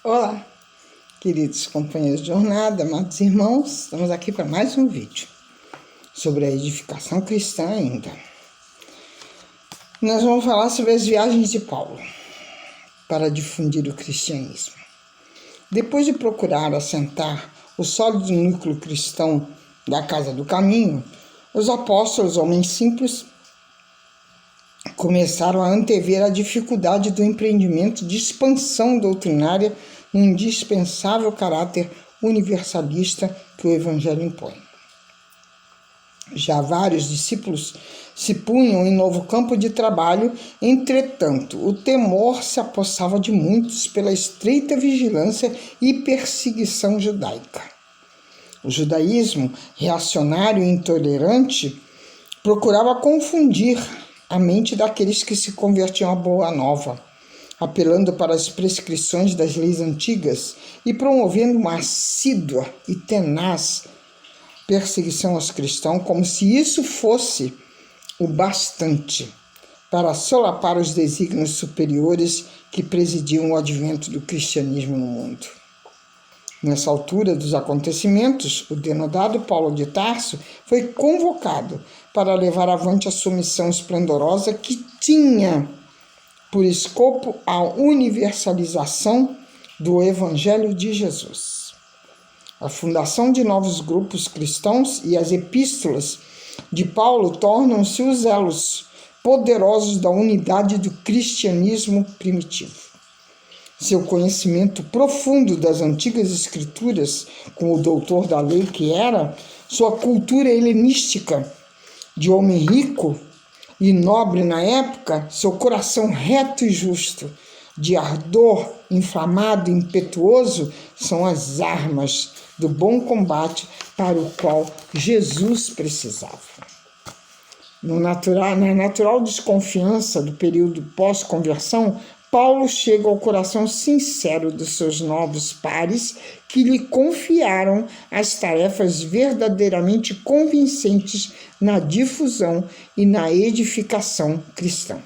Olá, queridos companheiros de jornada, amados irmãos, estamos aqui para mais um vídeo sobre a edificação cristã ainda. Nós vamos falar sobre as viagens de Paulo para difundir o cristianismo. Depois de procurar assentar o sólido núcleo cristão da Casa do Caminho, os apóstolos, homens simples, começaram a antever a dificuldade do empreendimento de expansão doutrinária no indispensável caráter universalista que o Evangelho impõe. Já vários discípulos se punham em novo campo de trabalho, entretanto, o temor se apossava de muitos pela estreita vigilância e perseguição judaica. O judaísmo, reacionário e intolerante, procurava confundir a mente daqueles que se convertiam à boa nova, apelando para as prescrições das leis antigas e promovendo uma assídua e tenaz perseguição aos cristãos, como se isso fosse o bastante para solapar os desígnios superiores que presidiam o advento do cristianismo no mundo. Nessa altura dos acontecimentos, o denodado Paulo de Tarso foi convocado para levar avante a sua missão esplendorosa que tinha por escopo a universalização do Evangelho de Jesus. A fundação de novos grupos cristãos e as epístolas de Paulo tornam-se os elos poderosos da unidade do cristianismo primitivo. Seu conhecimento profundo das antigas escrituras, como o doutor da lei que era, sua cultura helenística de homem rico e nobre na época, seu coração reto e justo, de ardor inflamado e impetuoso, são as armas do bom combate para o qual Jesus precisava. Na natural desconfiança do período pós-conversão, Paulo chega ao coração sincero dos seus novos pares que lhe confiaram as tarefas verdadeiramente convincentes na difusão e na edificação cristã.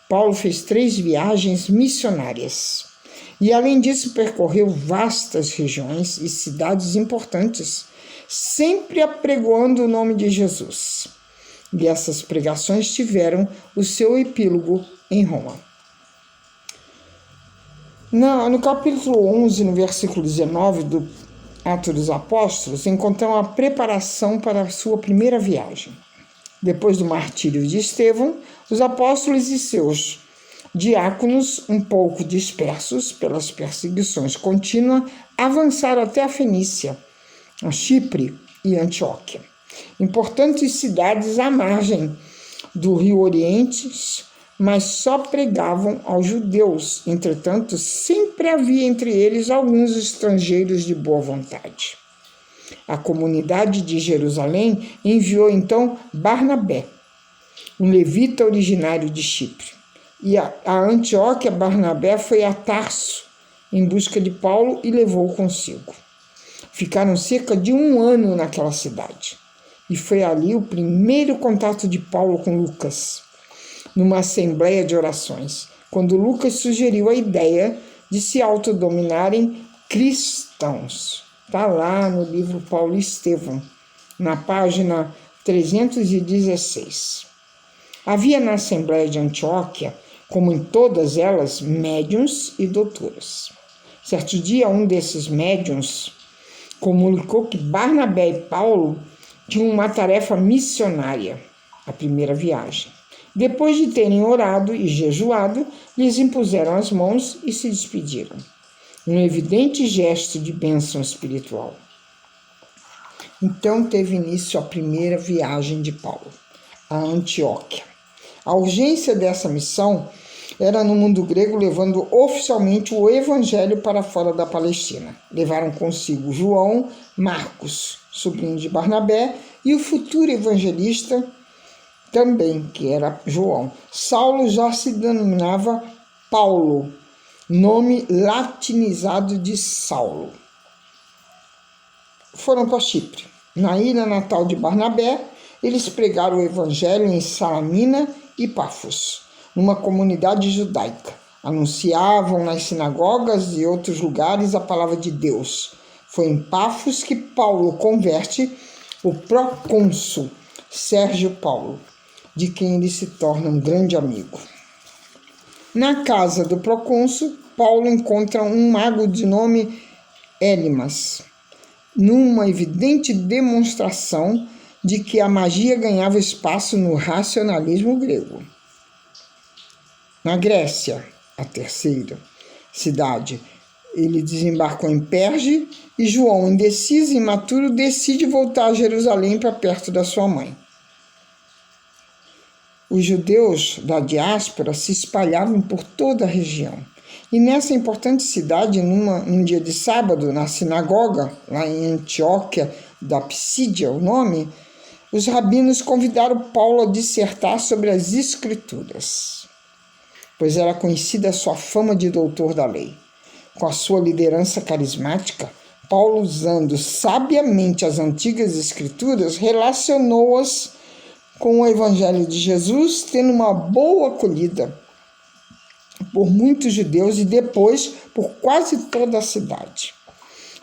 Paulo fez 3 viagens missionárias e, além disso, percorreu vastas regiões e cidades importantes, sempre apregoando o nome de Jesus. E essas pregações tiveram o seu epílogo em Roma. No capítulo 11, no versículo 19 do Atos dos Apóstolos, encontramos a preparação para a sua primeira viagem. Depois do martírio de Estevão, os apóstolos e seus diáconos, um pouco dispersos pelas perseguições contínuas, avançaram até a Fenícia, a Chipre e Antioquia. Importantes cidades à margem do Rio Oriente, mas só pregavam aos judeus. Entretanto, sempre havia entre eles alguns estrangeiros de boa vontade. A comunidade de Jerusalém enviou então Barnabé, um levita originário de Chipre. E a Antioquia, Barnabé foi a Tarso em busca de Paulo e levou-o consigo. Ficaram cerca de 1 ano naquela cidade. E foi ali o primeiro contato de Paulo com Lucas, numa assembleia de orações, quando Lucas sugeriu a ideia de se autodominarem cristãos. Está lá no livro Paulo e Estevão, na página 316. Havia na Assembleia de Antioquia, como em todas elas, médiuns e doutoras. Certo dia, um desses médiuns comunicou que Barnabé e Paulo tinham uma tarefa missionária, a primeira viagem. Depois de terem orado e jejuado, lhes impuseram as mãos e se despediram. Um evidente gesto de bênção espiritual. Então teve início a primeira viagem de Paulo, a Antioquia. A urgência dessa missão era no mundo grego, levando oficialmente o evangelho para fora da Palestina. Levaram consigo João, Marcos, sobrinho de Barnabé, e o futuro evangelista também, que era João. Saulo já se denominava Paulo, nome latinizado de Saulo. Foram para Chipre. Na ilha natal de Barnabé, eles pregaram o evangelho em Salamina e Pafos, numa comunidade judaica. Anunciavam nas sinagogas e outros lugares a palavra de Deus. Foi em Pafos que Paulo converte o procônsul Sérgio Paulo, de quem ele se torna um grande amigo. Na casa do procônsul, Paulo encontra um mago de nome Elimas, numa evidente demonstração de que a magia ganhava espaço no racionalismo grego. Na Grécia, a terceira cidade, ele desembarcou em Perge e João, indeciso e imaturo, decide voltar a Jerusalém para perto da sua mãe. Os judeus da diáspora se espalhavam por toda a região. E nessa importante cidade, num dia de sábado, na sinagoga, lá em Antioquia da Psídia, o nome, os rabinos convidaram Paulo a dissertar sobre as Escrituras, pois era conhecida a sua fama de doutor da lei. Com a sua liderança carismática, Paulo, usando sabiamente as antigas Escrituras, relacionou-as com o Evangelho de Jesus, tendo uma boa acolhida por muitos judeus e depois por quase toda a cidade.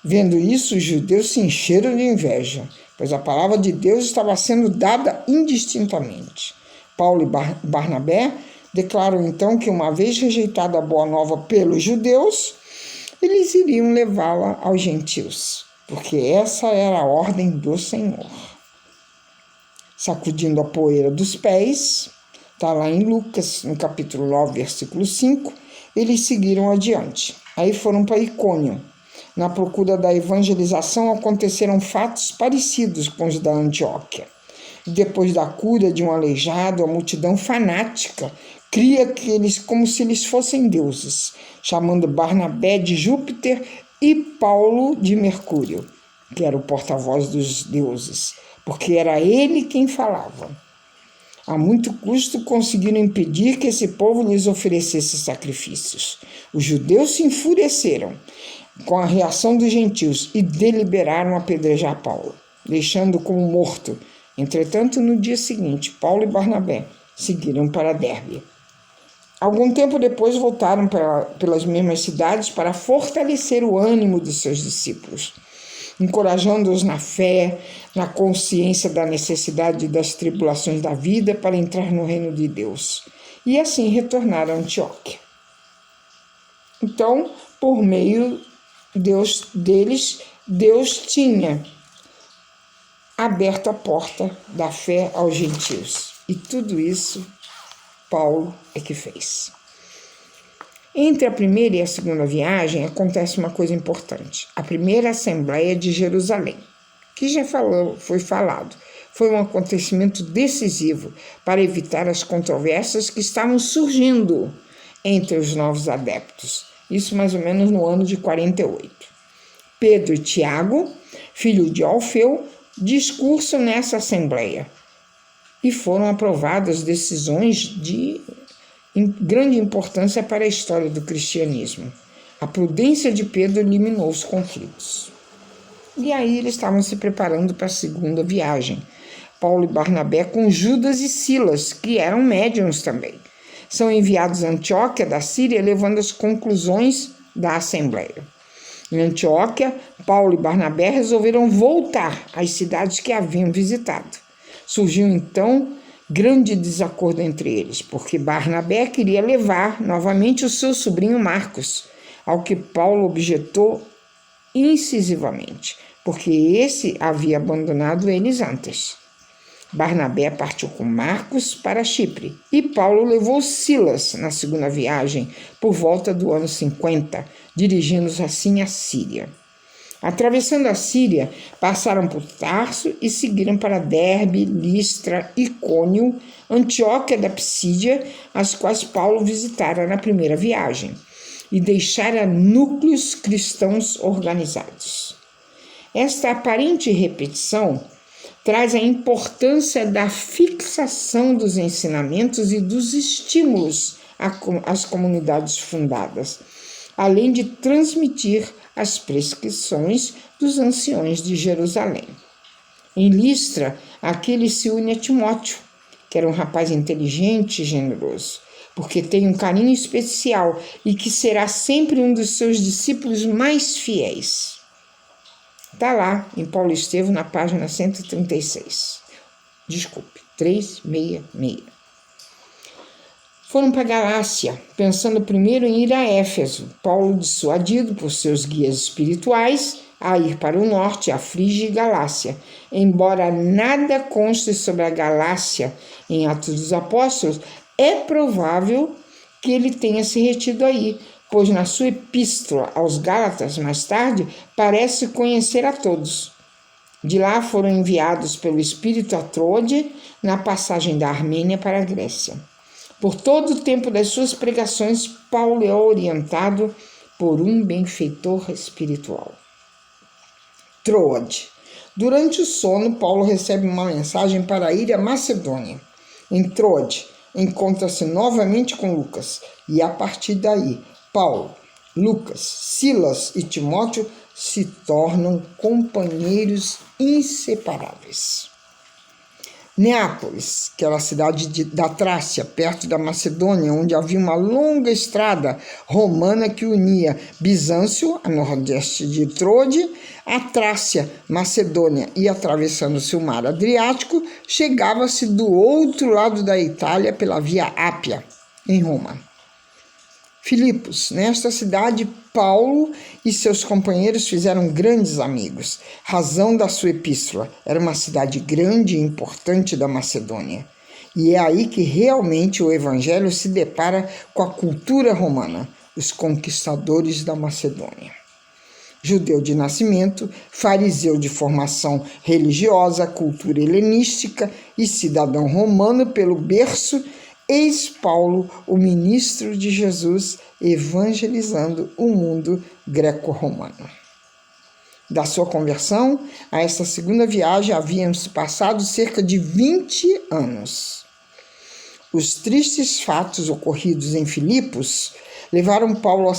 Vendo isso, os judeus se encheram de inveja, pois a palavra de Deus estava sendo dada indistintamente. Paulo e Barnabé declaram então que, uma vez rejeitada a boa nova pelos judeus, eles iriam levá-la aos gentios, porque essa era a ordem do Senhor. Sacudindo a poeira dos pés, está lá em Lucas, no capítulo 9, versículo 5, eles seguiram adiante. Aí foram para Icônio. Na procura da evangelização aconteceram fatos parecidos com os da Antioquia. Depois da cura de um aleijado, a multidão fanática cria que eles como se eles fossem deuses, chamando Barnabé de Júpiter e Paulo de Mercúrio, que era o porta-voz dos deuses, porque era ele quem falava. A muito custo conseguiram impedir que esse povo lhes oferecesse sacrifícios. Os judeus se enfureceram com a reação dos gentios e deliberaram apedrejar Paulo, deixando-o como morto. Entretanto, no dia seguinte, Paulo e Barnabé seguiram para Derbe. Algum tempo depois voltaram pelas mesmas cidades para fortalecer o ânimo dos seus discípulos, encorajando-os na fé, na consciência da necessidade das tribulações da vida para entrar no reino de Deus. E assim retornaram a Antioquia. Então, por meio deles, Deus tinha aberto a porta da fé aos gentios. E tudo isso Paulo é que fez. Entre a primeira e a segunda viagem acontece uma coisa importante. A primeira Assembleia de Jerusalém, que já foi falado, foi um acontecimento decisivo para evitar as controvérsias que estavam surgindo entre os novos adeptos. Isso mais ou menos no ano de 48. Pedro e Tiago, filho de Alfeu, discursam nessa Assembleia e foram aprovadas decisões de grande importância para a história do cristianismo. A prudência de Pedro eliminou os conflitos. E aí eles estavam se preparando para a segunda viagem. Paulo e Barnabé com Judas e Silas, que eram médiuns também, são enviados a Antioquia da Síria, levando as conclusões da Assembleia. Em Antioquia, Paulo e Barnabé resolveram voltar às cidades que haviam visitado. Surgiu então grande desacordo entre eles, porque Barnabé queria levar novamente o seu sobrinho Marcos, ao que Paulo objetou incisivamente, porque esse havia abandonado eles antes. Barnabé partiu com Marcos para Chipre e Paulo levou Silas na segunda viagem por volta do ano 50, dirigindo-se assim à Síria. Atravessando a Síria, passaram por Tarso e seguiram para Derbe, Listra, Icônio, Antioquia da Psídia, as quais Paulo visitara na primeira viagem, e deixara núcleos cristãos organizados. Esta aparente repetição traz a importância da fixação dos ensinamentos e dos estímulos às comunidades fundadas, além de transmitir as prescrições dos anciões de Jerusalém. Em Listra, aquele se une a Timóteo, que era um rapaz inteligente e generoso, porque tem um carinho especial e que será sempre um dos seus discípulos mais fiéis. Está lá em Paulo Estevam, na página 136. Desculpe, 366. Foram para Galácia, pensando primeiro em ir a Éfeso. Paulo, dissuadido por seus guias espirituais, a ir para o norte, a Frígia e Galácia. Embora nada conste sobre a Galácia em Atos dos Apóstolos, é provável que ele tenha se retido aí, pois na sua epístola aos Gálatas, mais tarde, parece conhecer a todos. De lá foram enviados pelo Espírito a Troade, na passagem da Armênia para a Grécia. Por todo o tempo das suas pregações, Paulo é orientado por um benfeitor espiritual. Troade. Durante o sono, Paulo recebe uma mensagem para ir à Macedônia. Em Troade, encontra-se novamente com Lucas, e a partir daí, Paulo, Lucas, Silas e Timóteo se tornam companheiros inseparáveis. Neápolis, que era a cidade da Trácia, perto da Macedônia, onde havia uma longa estrada romana que unia Bizâncio, a nordeste de Troade, a Trácia, Macedônia, e atravessando-se o mar Adriático, chegava-se do outro lado da Itália pela Via Ápia, em Roma. Filipos. Nesta cidade, Paulo e seus companheiros fizeram grandes amigos. Razão da sua epístola. Era uma cidade grande e importante da Macedônia. E é aí que realmente o evangelho se depara com a cultura romana, os conquistadores da Macedônia. Judeu de nascimento, fariseu de formação religiosa, cultura helenística e cidadão romano pelo berço, eis Paulo, o ministro de Jesus, evangelizando o mundo greco-romano. Da sua conversão a esta segunda viagem haviam-se passado cerca de 20 anos. Os tristes fatos ocorridos em Filipos levaram Paulo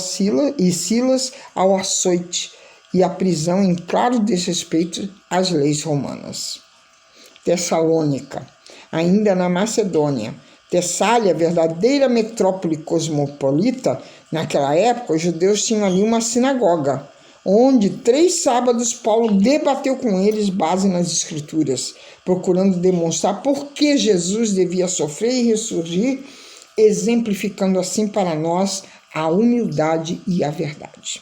e Silas ao açoite e à prisão em claro desrespeito às leis romanas. Tessalônica, ainda na Macedônia. Tessália, verdadeira metrópole cosmopolita, naquela época os judeus tinham ali uma sinagoga, onde 3 sábados Paulo debateu com eles base nas Escrituras, procurando demonstrar por que Jesus devia sofrer e ressurgir, exemplificando assim para nós a humildade e a verdade.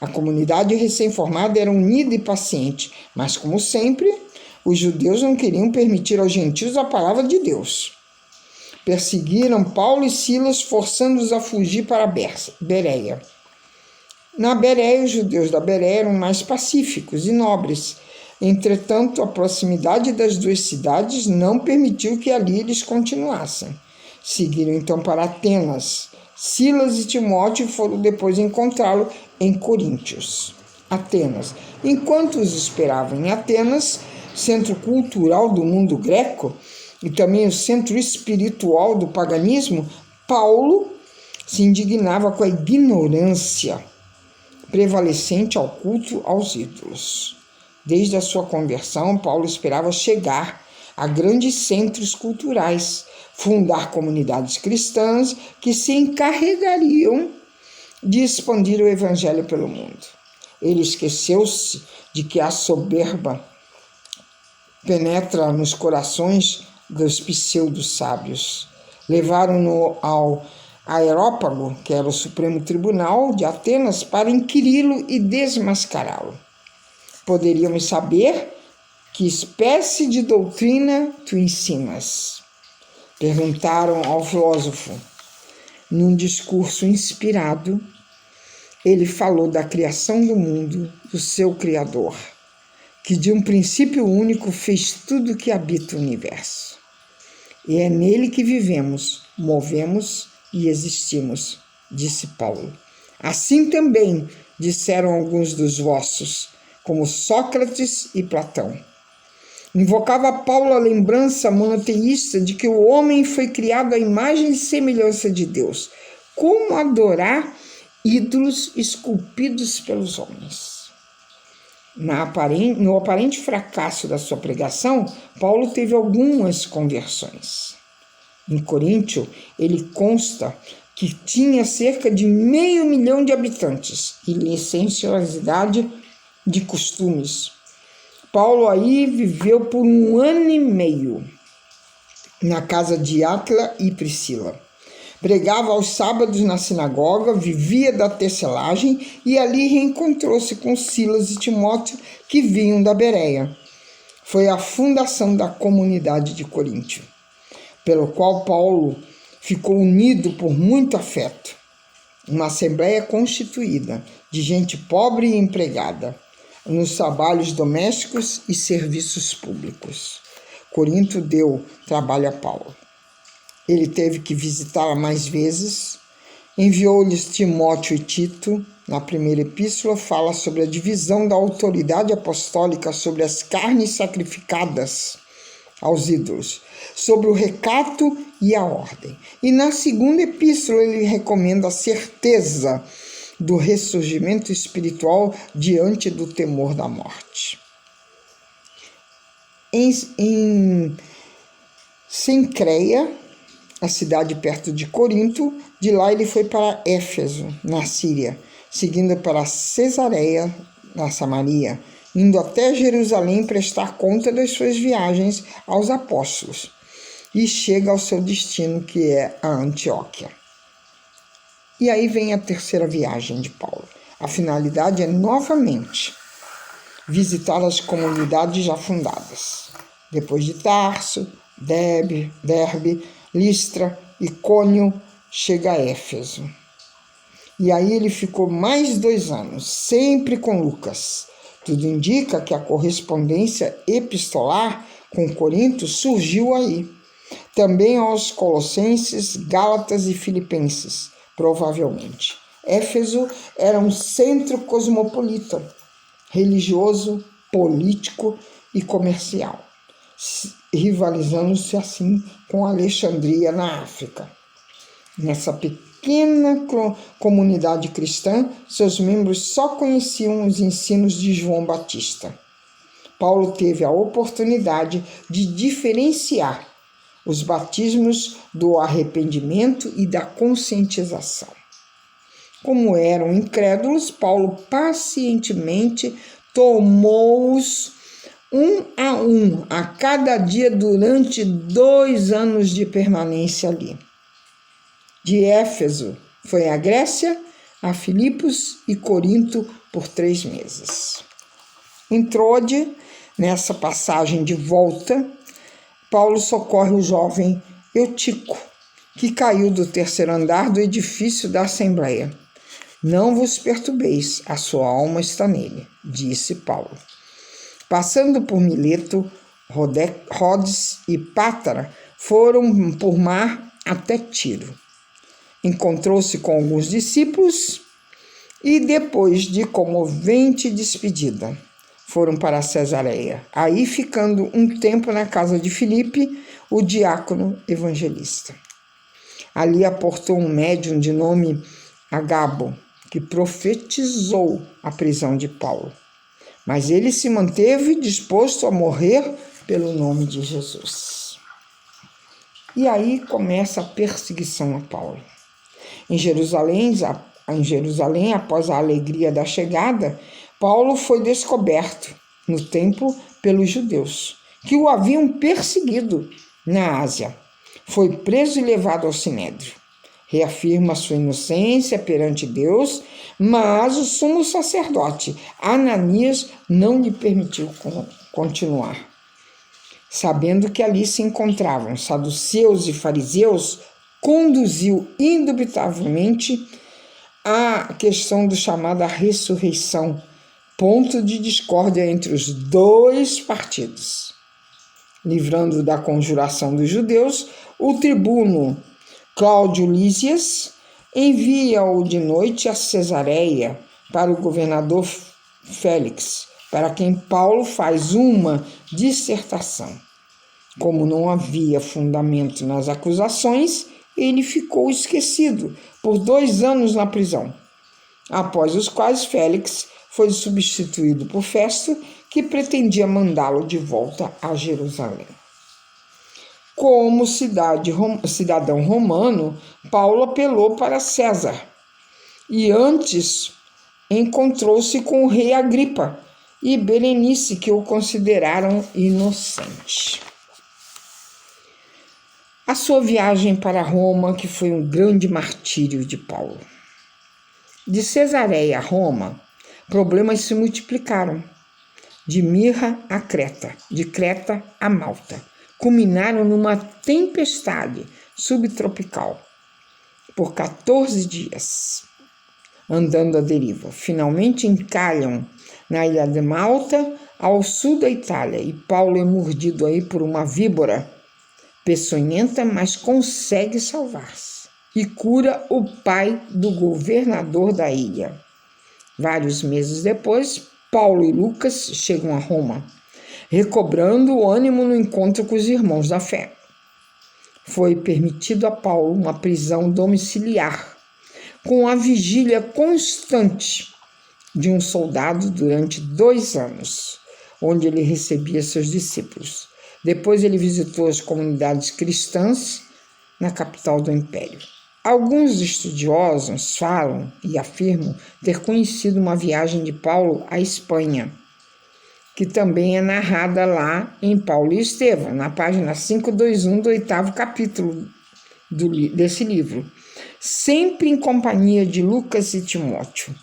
A comunidade recém-formada era unida e paciente, mas, como sempre, os judeus não queriam permitir aos gentios a palavra de Deus. Perseguiram Paulo e Silas, forçando-os a fugir para Bereia. Na Bereia, os judeus da Bereia eram mais pacíficos e nobres. Entretanto, a proximidade das 2 cidades não permitiu que ali eles continuassem. Seguiram então para Atenas. Silas e Timóteo foram depois encontrá-lo em Coríntios. Atenas. Enquanto os esperavam em Atenas, centro cultural do mundo greco, e também o centro espiritual do paganismo, Paulo se indignava com a ignorância prevalecente ao culto aos ídolos. Desde a sua conversão, Paulo esperava chegar a grandes centros culturais, fundar comunidades cristãs que se encarregariam de expandir o evangelho pelo mundo. Ele esqueceu-se de que a soberba penetra nos corações dos pseudo-sábios. Levaram-no ao Areópago, que era o Supremo Tribunal de Atenas, para inquiri-lo e desmascará-lo. Poderíamos saber que espécie de doutrina tu ensinas? Perguntaram ao filósofo. Num discurso inspirado, ele falou da criação do mundo, do seu Criador, que de um princípio único fez tudo que habita o universo. E é nele que vivemos, movemos e existimos, disse Paulo. Assim também disseram alguns dos vossos, como Sócrates e Platão. Invocava Paulo a lembrança monoteísta de que o homem foi criado à imagem e semelhança de Deus. Como adorar ídolos esculpidos pelos homens? No aparente fracasso da sua pregação, Paulo teve algumas conversões. Em Coríntio, ele consta que tinha cerca de 500.000 de habitantes e licenciosidade de costumes. Paulo aí viveu por 1 ano e meio na casa de Áquila e Priscila. Pregava aos sábados na sinagoga, vivia da tecelagem e ali reencontrou-se com Silas e Timóteo, que vinham da Bereia. Foi a fundação da comunidade de Coríntio, pelo qual Paulo ficou unido por muito afeto. Uma assembleia constituída de gente pobre e empregada nos trabalhos domésticos e serviços públicos. Corinto deu trabalho a Paulo. Ele teve que visitá-la mais vezes, enviou-lhes Timóteo e Tito. Na primeira epístola fala sobre a divisão da autoridade apostólica sobre as carnes sacrificadas aos ídolos, sobre o recato e a ordem. E na segunda epístola ele recomenda a certeza do ressurgimento espiritual diante do temor da morte. Em Cencreia, a cidade perto de Corinto, de lá ele foi para Éfeso, na Síria, seguindo para Cesareia, na Samaria, indo até Jerusalém prestar conta das suas viagens aos apóstolos, e chega ao seu destino, que é a Antioquia. E aí vem a terceira viagem de Paulo. A finalidade é novamente visitar as comunidades já fundadas. Depois de Tarso, Derbe, Listra, Icônio, chega a Éfeso. E aí ele ficou mais 2 anos, sempre com Lucas. Tudo indica que a correspondência epistolar com Corinto surgiu aí. Também aos Colossenses, Gálatas e Filipenses, provavelmente. Éfeso era um centro cosmopolita, religioso, político e comercial, rivalizando-se assim com Alexandria na África. Nessa pequena comunidade cristã, seus membros só conheciam os ensinos de João Batista. Paulo teve a oportunidade de diferenciar os batismos do arrependimento e da conscientização. Como eram incrédulos, Paulo pacientemente tomou-os um a cada dia durante 2 anos de permanência ali. De Éfeso foi a Grécia, a Filipos e Corinto por 3 meses. Em Trode, nessa passagem de volta, Paulo socorre o jovem Eutico, que caiu do 3º andar do edifício da Assembleia. Não vos perturbeis, a sua alma está nele, disse Paulo. Passando por Mileto, Rhodes e Pátara, foram por mar até Tiro. Encontrou-se com alguns discípulos e, depois de comovente despedida, foram para Cesareia, aí ficando um tempo na casa de Filipe, o diácono evangelista. Ali aportou um médium de nome Agabo, que profetizou a prisão de Paulo. Mas ele se manteve disposto a morrer pelo nome de Jesus. E aí começa a perseguição a Paulo. Em Jerusalém, após a alegria da chegada, Paulo foi descoberto no templo pelos judeus, que o haviam perseguido na Ásia. Foi preso e levado ao Sinédrio. Reafirma sua inocência perante Deus, mas o sumo sacerdote Ananias não lhe permitiu continuar. Sabendo que ali se encontravam saduceus e fariseus, conduziu indubitavelmente a questão do chamada ressurreição, ponto de discórdia entre os 2 partidos. Livrando da conjuração dos judeus, o tribuno Cláudio Lísias envia-o de noite a Cesareia para o governador Félix, para quem Paulo faz uma dissertação. Como não havia fundamento nas acusações, ele ficou esquecido por 2 anos na prisão, após os quais Félix foi substituído por Festo, que pretendia mandá-lo de volta a Jerusalém. Como cidadão romano, Paulo apelou para César e antes encontrou-se com o rei Agripa e Berenice, que o consideraram inocente. A sua viagem para Roma, que foi um grande martírio de Paulo. De Cesareia a Roma, problemas se multiplicaram. De Mirra a Creta, de Creta a Malta, culminaram numa tempestade subtropical por 14 dias, andando à deriva. Finalmente encalham na ilha de Malta, ao sul da Itália, e Paulo é mordido aí por uma víbora peçonhenta, mas consegue salvar-se e cura o pai do governador da ilha. Vários meses depois, Paulo e Lucas chegam a Roma, recobrando o ânimo no encontro com os irmãos da fé. Foi permitido a Paulo uma prisão domiciliar, com a vigília constante de um soldado durante 2 anos, onde ele recebia seus discípulos. Depois ele visitou as comunidades cristãs na capital do Império. Alguns estudiosos falam e afirmam ter conhecido uma viagem de Paulo à Espanha, que também é narrada lá em Paulo e Estevão, na página 521 do 8º capítulo desse livro, sempre em companhia de Lucas e Timóteo.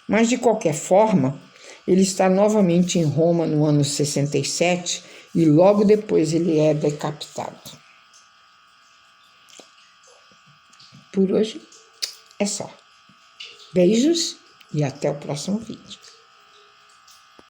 Mas, de qualquer forma, ele está novamente em Roma no ano 67 e logo depois ele é decapitado. Por hoje é só. Beijos e até o próximo vídeo.